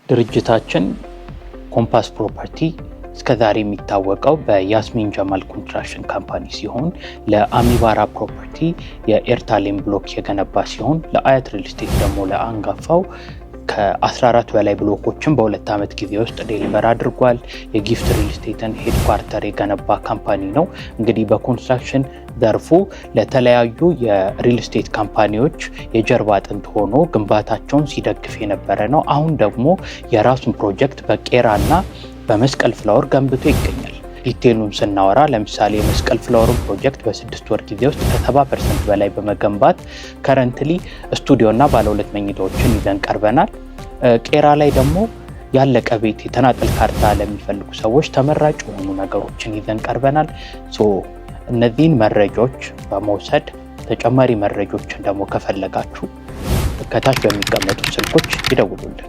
ድርጅታችን ኮምፓስ ፕሮፐርቲ እስከዛሬ የሚታወቀው በያስሚን ጀማል ኮንስትራክሽን ካምፓኒ ሲሆን ለአሚባራ ፕሮፐርቲ የኤርታሌም ብሎክ የገነባ ሲሆን ለአያት ሪል ስቴት ደግሞ ለአንጋፋው ከ14 በላይ ብሎኮችን በሁለት ዓመት ጊዜ ውስጥ ዴሊቨር አድርጓል። የጊፍት ሪል ስቴትን ሄድኳርተር የገነባ ካምፓኒ ነው። እንግዲህ በኮንስትራክሽን ዘርፉ ለተለያዩ የሪል ስቴት ካምፓኒዎች የጀርባ አጥንት ሆኖ ግንባታቸውን ሲደግፍ የነበረ ነው። አሁን ደግሞ የራሱን ፕሮጀክት በቄራና በመስቀል ፍላወር ገንብቶ ይገኛል። ዲቴሉን ስናወራ ለምሳሌ የመስቀል ፍላወር ፕሮጀክት በ6 ወር ጊዜ ውስጥ ከ70% በላይ በመገንባት ከረንትሊ ስቱዲዮና ባለ 2 መኝታዎችን ይዘን ቀርበናል። ቄራ ላይ ደግሞ ያለቀ ቤት የተናጠል ካርታ ለሚፈልጉ ሰዎች ተመራጭ የሆኑ ነገሮችን ይዘን ቀርበናል። እነዚህን መረጃዎች በመውሰድ ተጨማሪ መረጃዎችን ደግሞ ከፈለጋችሁ ከታች በሚቀመጡ ስልኮች ይደውሉልን።